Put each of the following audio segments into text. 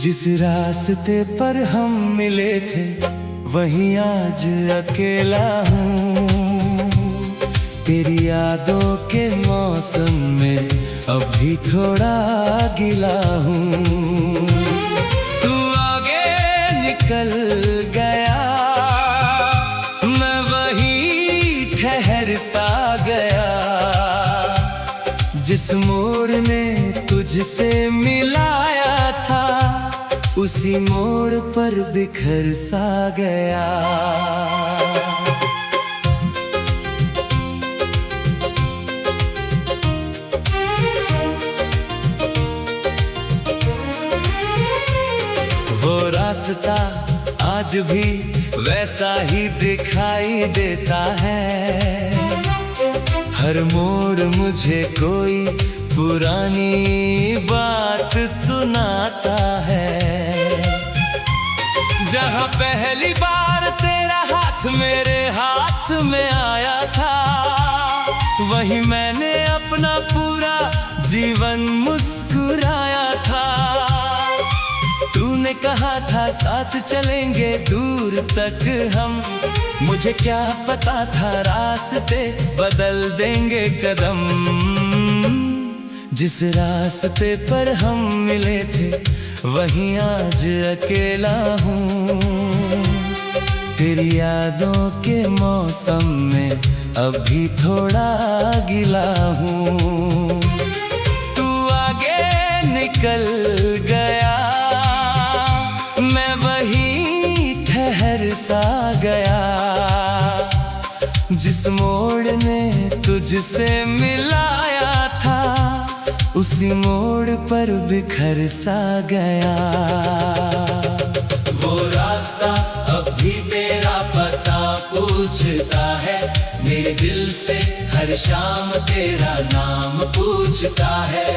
जिस रास्ते पर हम मिले थे वहीं आज अकेला हूँ। तेरी यादों के मौसम में अब भी थोड़ा गिला हूँ। तू आगे निकल गया, मैं वहीं ठहर सा गया। जिस मोड़ ने तुझसे मिलाया था उसी मोड़ पर बिखर सा गया। वो रास्ता आज भी वैसा ही दिखाई देता है। हर मोड़ मुझे कोई पुरानी बात सुनाता है। जहाँ पहली बार तेरा हाथ मेरे हाथ में आया था, वहीं मैंने अपना पूरा जीवन मुस्कुराया था। तूने कहा था साथ चलेंगे दूर तक हम, मुझे क्या पता था रास्ते बदल देंगे कदम। जिस रास्ते पर हम मिले थे वहीं आज अकेला हूँ। तेरी यादों के मौसम में अभी थोड़ा गिला हूँ। तू आगे निकल गया, मैं वहीं ठहर सा गया। जिस मोड़ ने तुझसे मिलाया था उसी मोड़ पर बिखर सा गया। वो रास्ता अब भी तेरा पता पूछता है, मेरे दिल से हर शाम तेरा नाम पूछता है।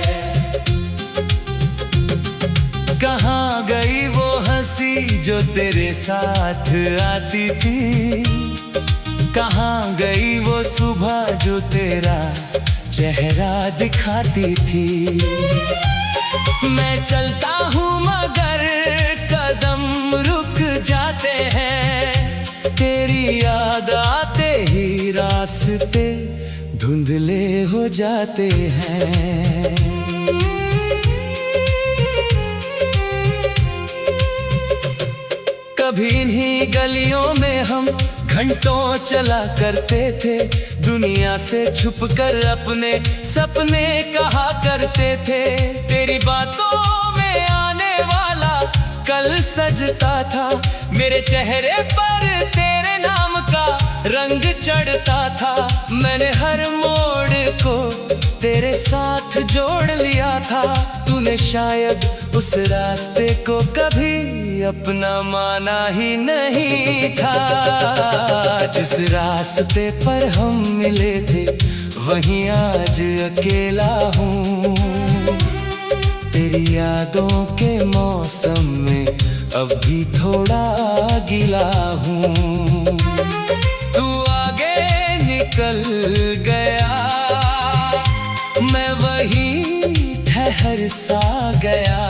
कहाँ गई वो हंसी जो तेरे साथ आती थी? कहाँ गई वो सुबह जो तेरा चेहरा दिखाती थी? मैं चलता हूँ मगर कदम रुक जाते हैं। तेरी याद आते ही रास्ते धुंधले हो जाते हैं। कभी इन्हीं गलियों में हम घंटों चला करते थे, दुनिया से छुपकर अपने सपने कहा करते थे। तेरी बातों में आने वाला कल सजता था, मेरे चेहरे पर तेरे नाम का रंग चढ़ता था। मैंने हर मोड़ को तेरे साथ जोड़ लिया था। तूने शायद उस रास्ते को कभी अपना माना ही नहीं था। जिस रास्ते पर हम मिले थे वहीं आज अकेला हूँ। तेरी यादों के मौसम में अब भी थोड़ा गिला हूँ। तू आगे निकल गया, मैं वहीं ठहर सा गया।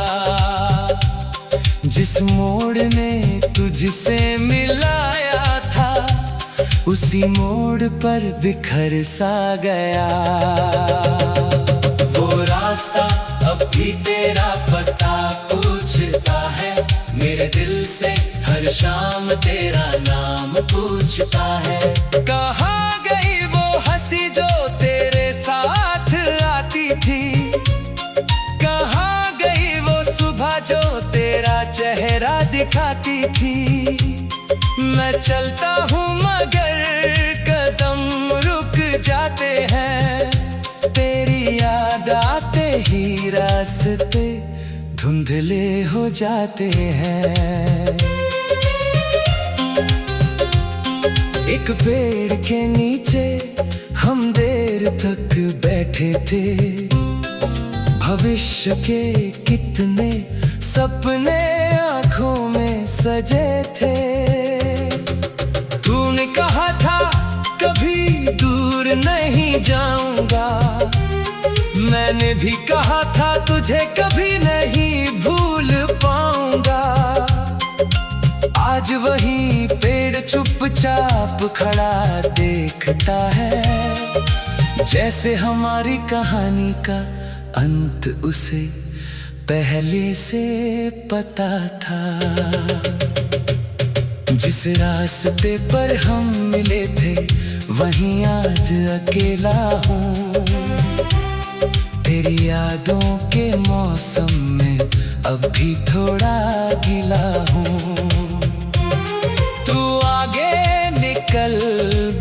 जिस मोड़ ने तुझसे मिलाया था उसी मोड़ पर बिखर सा गया। वो रास्ता अब भी तेरा पता पूछता है, मेरे दिल से हर शाम तेरा नाम पूछता है। कहाँ गई वो हंसी जो तेरे साथ आती थी? कहाँ गई वो सुबह जो तेरा चेहरा दिखाती थी? मैं चलता हूँ मगर कदम रुक जाते हैं। तेरी याद आते ही रास्ते धुंधले हो जाते हैं। एक पेड़ के नीचे हम देर तक बैठे थे, भविष्य के कितने सपने आँखों में सजे थे। तूने कहा था कभी दूर नहीं जाऊंगा, मैंने भी कहा था तुझे कभी नहीं भूल पाऊंगा। चुपचाप खड़ा देखता है, जैसे हमारी कहानी का अंत उसे पहले से पता था। जिस रास्ते पर हम मिले थे वहीं आज अकेला हूँ। तेरी यादों के मौसम में अब भी थोड़ा गिला हूँ। तू आगे निकल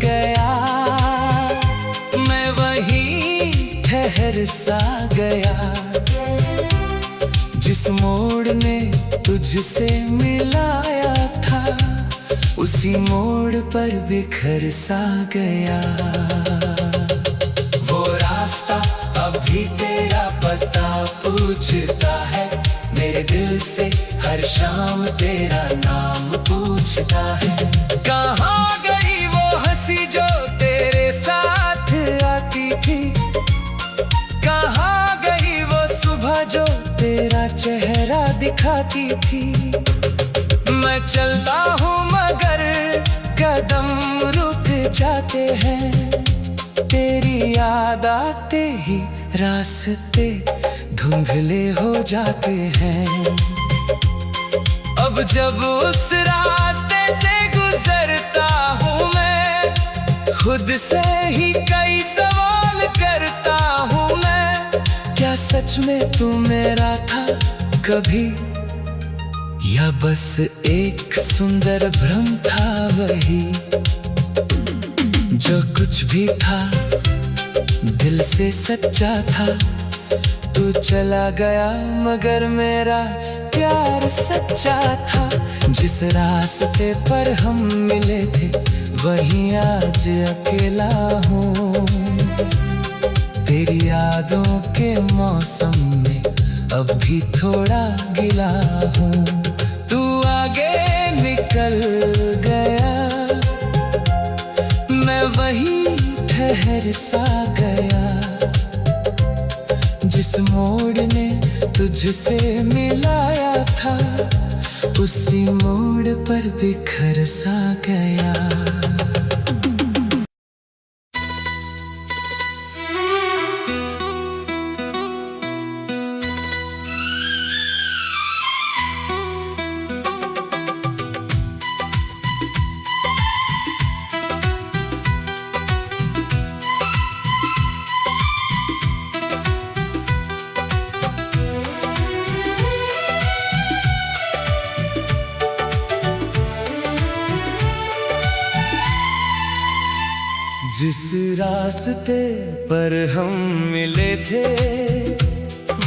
गया, मैं वहीं ठहर सा गया। जिस मोड़ ने तुझसे मिलाया था उसी मोड़ पर बिखर सा गया। वो रास्ता अभी तेरा पता पूछता है, मेरे दिल से हर शाम तेरा नाम पूछता है। कहाँ गई वो हंसी जो तेरे साथ आती थी, कहाँ गई वो सुबह जो तेरा चेहरा दिखाती थी। मैं चलता हूँ मगर कदम रुक जाते हैं, तेरी याद आते ही रास्ते धुंधले हो जाते हैं। अब जब उस रास्ते से गुजरता हूँ मैं, खुद से ही कई सवाल करता हूँ मैं। क्या सच में तू मेरा था कभी, या बस एक सुंदर भ्रम था वही। जो कुछ भी था दिल से सच्चा था, तू चला गया मगर मेरा प्यार सच्चा था। जिस रास्ते पर हम मिले थे वहीं आज अकेला हूँ। तेरी यादों के मौसम में अब भी थोड़ा गिला हूँ। तू आगे निकल गया, मैं वहीं ठहर सा गया। जिस मोड़ ने तुझसे मिलाया था उसी मोड़ पर बिखर सा गया। जिस रास्ते पर हम मिले थे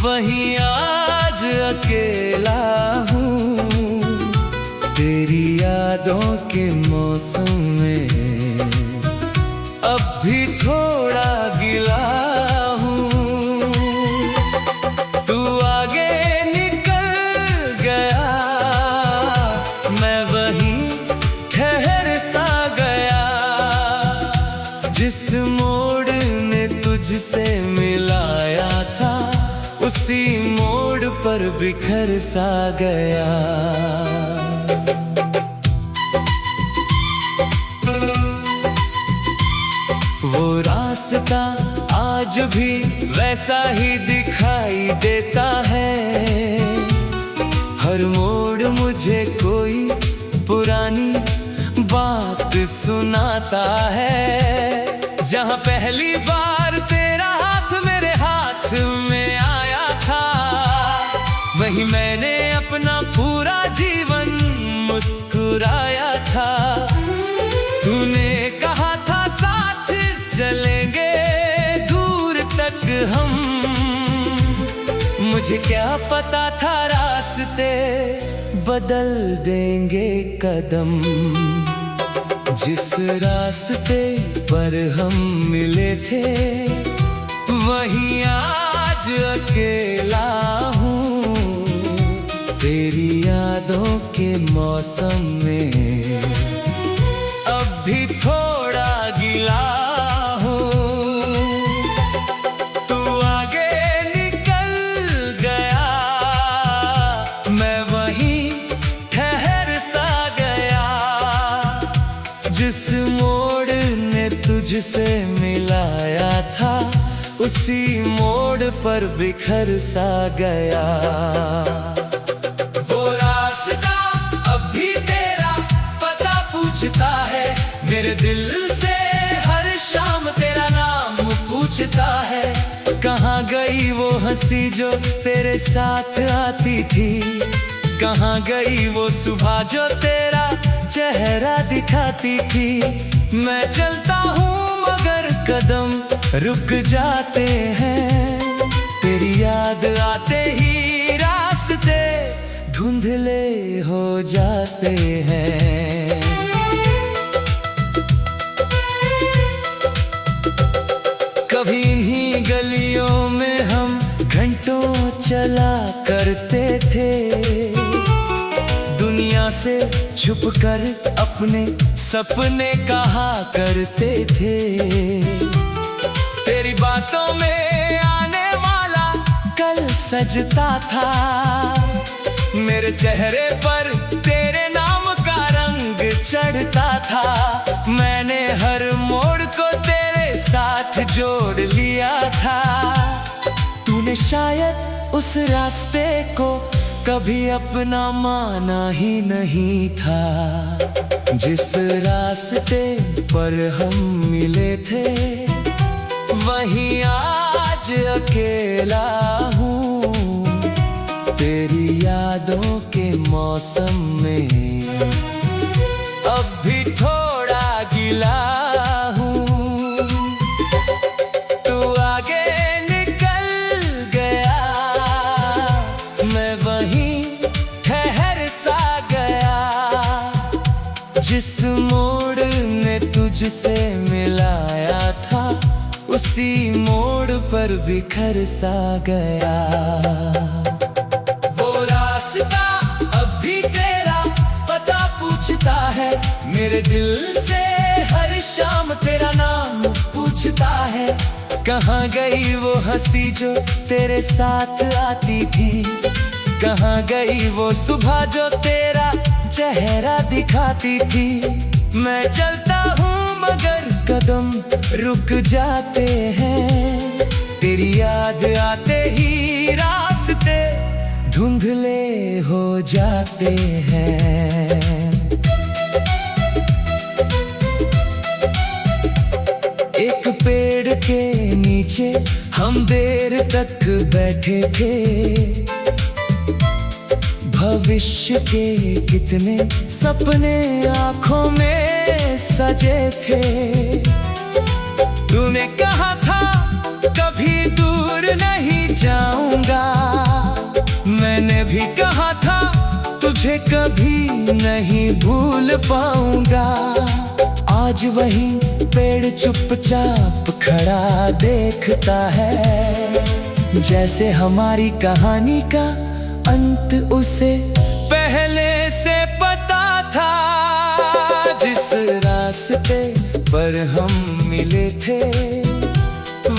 वहीं आज अकेला हूँ। तेरी यादों के मौसम में अब भी थोड़ा गिला हूँ। तू आगे निकल गया, मैं वहीं ठहर सा गया। जिस मोड़ ने तुझसे मिलाया था उसी मोड़ पर बिखर सा गया। वो रास्ता आज भी वैसा ही दिखाई देता है। हर मोड़ मुझे कोई पुरानी बात सुनाता है। जहाँ पहली बार तेरा हाथ मेरे हाथ में आया था वहीं मैंने अपना पूरा जीवन मुस्कुराया था। तूने कहा था साथ चलेंगे दूर तक हम, मुझे क्या पता था रास्ते बदल देंगे कदम। जिस रास्ते पर हम मिले थे वहीं आज अकेला हूँ। तेरी यादों के मौसम में अब भी थोड़ा गिला हूँ। तू आगे निकल गया, मैं वहीं ठहर सा गया। जिस तुझसे मिलाया था, उसी मोड़ पर बिखर सा गया। वो रास्ता अब भी तेरा पता पूछता है, मेरे दिल से हर शाम तेरा नाम पूछता है। कहाँ गई वो हंसी जो तेरे साथ आती थी, कहाँ गई वो सुबह जो तेरा चेहरा दिखाती थी। मैं चलता हूँ मगर कदम रुक जाते हैं, तेरी याद आते ही रास्ते धुंधले हो जाते हैं। कभी इन्हीं गलियों में हम घंटों चला करते थे, दुनिया से छुपकर अपने सपने कहा करते थे। तेरी बातों में आने वाला कल सजता था, मेरे चेहरे पर तेरे नाम का रंग चढ़ता था। मैंने हर मोड़ को तेरे साथ जोड़ लिया था, तूने शायद उस रास्ते को कभी अपना माना ही नहीं था। जिस रास्ते पर हम मिले थे, वहीं आज अकेला हूँ। तेरी यादों के मौसम में अब भी थोड़ा गिला हूँ। तू आगे निकल गया, मैं वहीं ठहर सा गया। जिस मोड़ ने तुझसे मिलाया था, उसी मोड़ पर बिखर सा गया। वो रास्ता अब भी तेरा पता पूछता है, मेरे दिल से हर शाम तेरा नाम पूछता है। कहाँ गई वो हंसी जो तेरे साथ आती थी, कहाँ गई वो सुबह जो तेरा चेहरा दिखाती थी। मैं चलता हूँ मगर कदम रुक जाते हैं, तेरी याद आते ही रास्ते धुंधले हो जाते हैं। एक पेड़ के नीचे हम देर तक बैठे थे, भविष्य के कितने सपने आँखों में सजे थे। तूने कहा था कभी दूर नहीं जाऊंगा, मैंने भी कहा था तुझे कभी नहीं भूल पाऊंगा। आज वही पेड़ चुपचाप खड़ा देखता है, जैसे हमारी कहानी का अंत उसे पहले से पता था। जिस रास्ते पर हम मिले थे,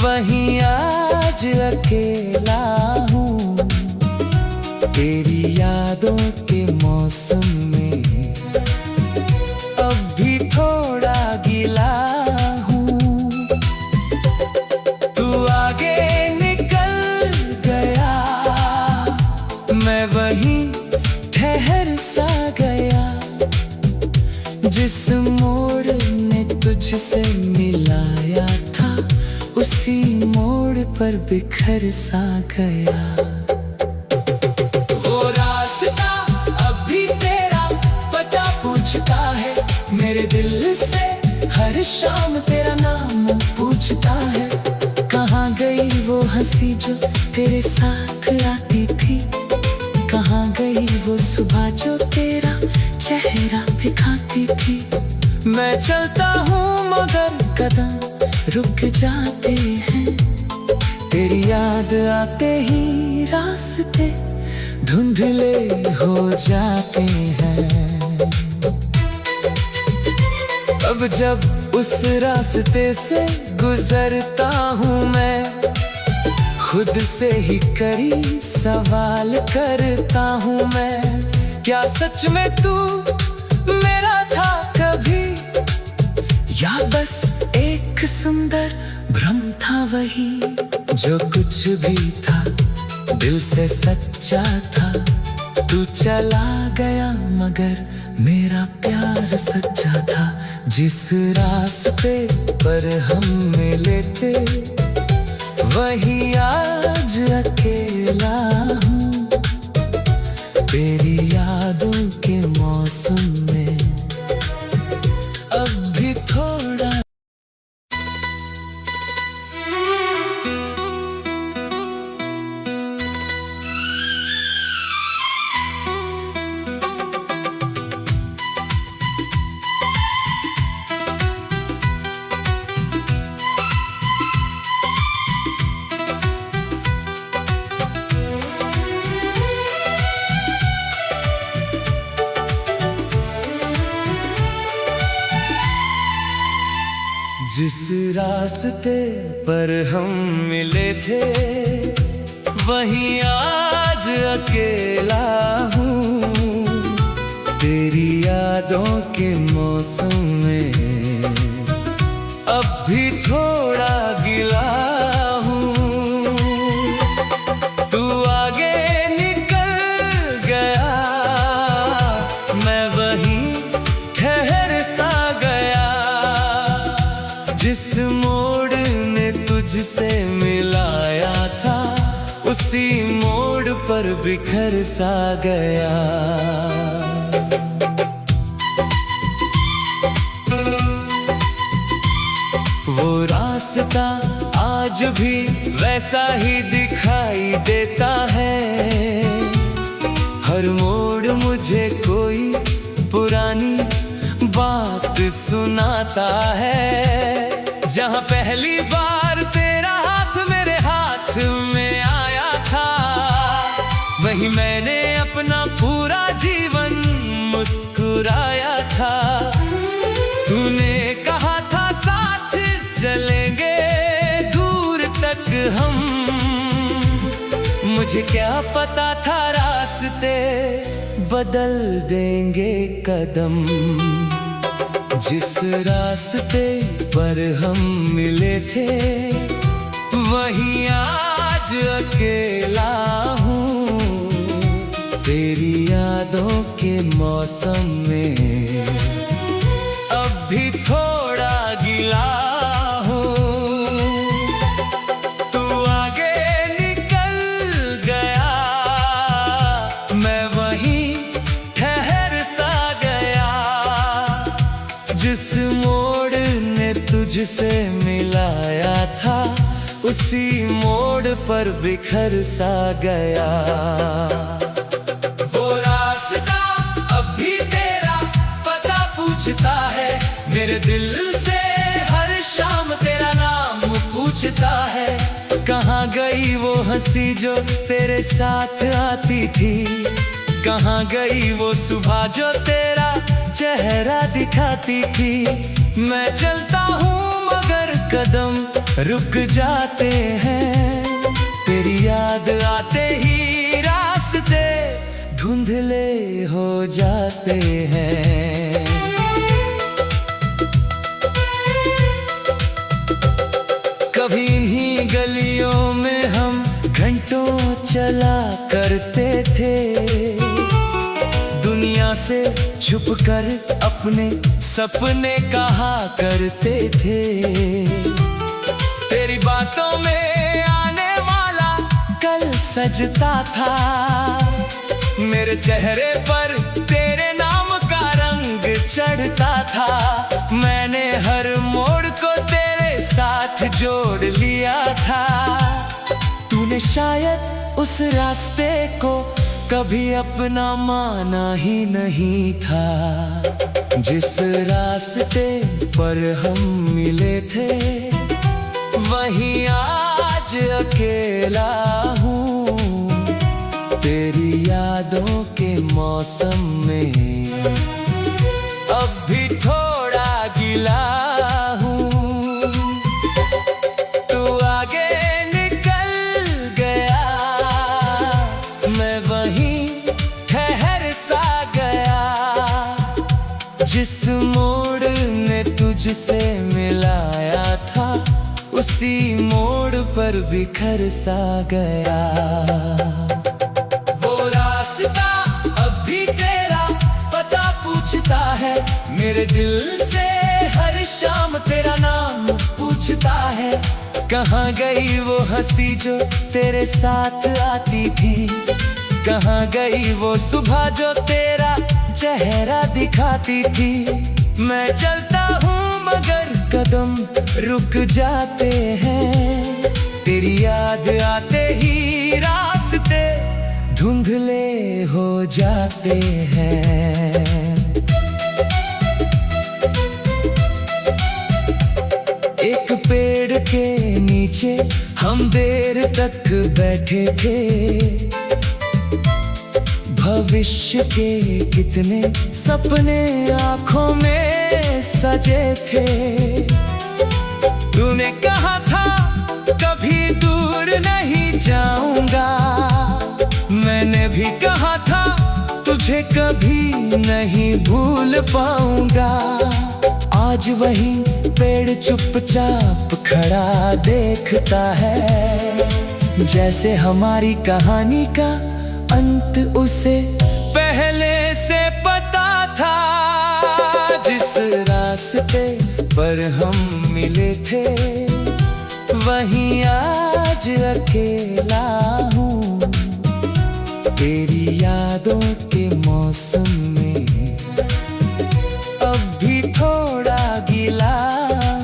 वहीं आज अकेला हूँ। तेरी यादों के मौसम में अब भी थोड़ा गिला हूँ। तू आगे निकल गया, मैं वहीं ठहर सा गया। जिस मोड़ ने तुझसे मिलाया था, उसी मोड़ पर बिखर सा गया। वो रास्ता अब भी तेरा पता पूछता है, मेरे दिल से हर शाम तेरा नाम पूछता है। कहाँ गई वो हंसी जो तेरे साथ आती थी, कहाँ गई वो सुबह जो तेरा चेहरा दिखाती थी। मैं चलता हूँ मगर कदम रुक जाते हैं, तेरी याद आते ही रास्ते धुंधले हो जाते हैं। अब जब उस रास्ते से गुजरता हूँ मैं, खुद से ही कई सवाल करता हूँ मैं। क्या सच में तू मेरा था कभी, या बस एक एक सुंदर भ्रम था वही, जो कुछ भी था दिल से सच्चा था। तू चला गया मगर मेरा प्यार सच्चा था। जिस रास्ते पर हम मिले थे वही आज अकेला हूँ। तेरी यादों के मौसम में अब भी थोड़ा जिस रास्ते पर हम मिले थे वहीं आज अकेला हूँ। तेरी यादों के मौसम में अब भी थोड़ा गिला हूँ। तू आगे निकल गया, मैं वहीं ठहर सा गया। जिस मोड़ ने तुझसे मिलाया था उसी मोड़ पर बिखर सा गया। वो रास्ता आज भी वैसा ही दिखाई देता है। हर मोड़ मुझे कोई पुरानी बात सुनाता है। जहाँ पहली बार तेरा हाथ मेरे हाथ में आया था वहीं मैंने अपना पूरा जीवन मुस्कुराया था। तूने कहा था साथ चलेंगे दूर तक हम, मुझे क्या पता था रास्ते बदल देंगे कदम। जिस रास्ते पर हम मिले थे वहीं आज अकेला हूँ। तेरी यादों के मौसम में अब भी थोड़ा गिला हूँ। तू आगे निकल गया, मैं वहीं ठहर सा गया। जिस मोड़ ने तुझसे मिलाया था उसी मोड़ पर बिखर सा गया। वो रास्ता अब भी तेरा पता पूछता है, मेरे दिल से हर शाम तेरा नाम पूछता है। कहाँ गई वो हंसी जो तेरे साथ आती थी, कहाँ गई वो सुबह जो तेरा चेहरा दिखाती थी। मैं चलता हूँ मगर कदम रुक जाते हैं, तेरी याद आते ही रास्ते धुंधले हो जाते हैं। कभी इन्हीं गलियों में हम घंटों चला करते थे, दुनिया से छुपकर अपने सपने कहा करते थे। तेरी बातों में आने वाला कल सजता था, मेरे चेहरे पर तेरे नाम का रंग चढ़ता था। मैंने हर मोड़ को तेरे साथ जोड़ लिया था। तूने शायद उस रास्ते को कभी अपना माना ही नहीं था। जिस रास्ते पर हम मिले थे वहीं आज अकेला हूँ। तेरी यादों के मौसम में अब भी थोड़ा गिला हूँ। तू आगे निकल गया, मैं वहीं ठहर सा गया। जिस मोड़ ने तुझसे मिलाया था उसी मोड़ पर बिखर सा गया। वो रास्ता अब भी तेरा पता पूछता है, मेरे दिल से हर शाम तेरा नाम पूछता है। कहाँ गई वो हंसी जो तेरे साथ आती थी, कहाँ गई वो सुबह जो तेरा चेहरा दिखाती थी। मैं चलता हूँ मगर कदम रुक जाते हैं, तेरी याद आते ही रास्ते धुंधले हो जाते हैं। एक पेड़ के नीचे हम देर तक बैठे थे, भविष्य के कितने सपने आँखों में सजे थे। तूने कहा था कभी दूर नहीं जाऊंगा, मैंने भी कहा था तुझे कभी नहीं भूल पाऊंगा। आज वही पेड़ चुपचाप खड़ा देखता है, जैसे हमारी कहानी का अंत उसे पहले से पता था। जिस रास्ते पर हम मिले थे वहीं आज अकेला हूँ, तेरी यादों के मौसम में अब भी थोड़ा गीला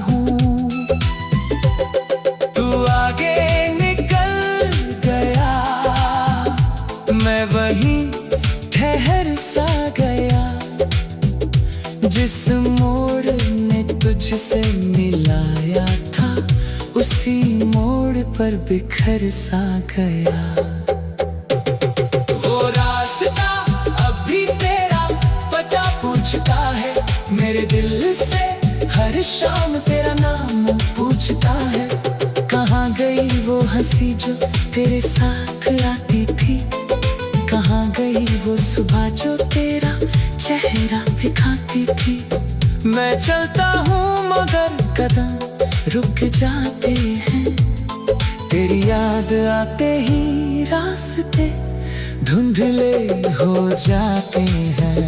हूँ। तू आगे निकल गया, मैं वहीं ठहर सा गया। जिस मोड़ ने तुझसे मिलाया था, उसी मोड़ पर बिखर सा गया। वो रास्ता अब भी तेरा पता पूछता है, मेरे दिल से हर शाम तेरा नाम पूछता है। कहाँ गई वो हंसी जो तेरे साथ आती थी, कहाँ गई वो सुबह जो तेरा चेहरा दिखाती थी। मैं चलता हूँ मगर कदम रुक जाते हैं, तेरी याद आते ही रास्ते धुंधले हो जाते हैं।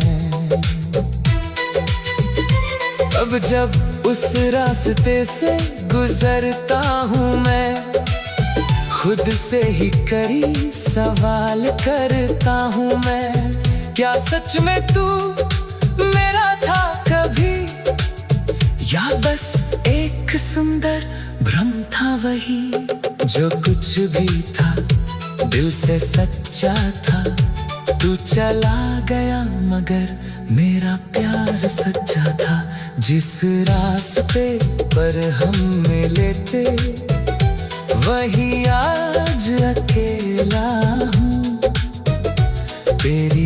अब जब उस रास्ते से गुजरता हूँ मैं, खुद से ही कई सवाल करता हूँ मैं। क्या सच में तू मेरा था कभी, या बस एक सुंदर भ्रम था वही। जो कुछ भी था दिल से सच्चा था, तू चला गया मगर मेरा प्यार सच्चा था। जिस रास्ते पर हम मिले थे वही आज अकेला हूँ, तेरी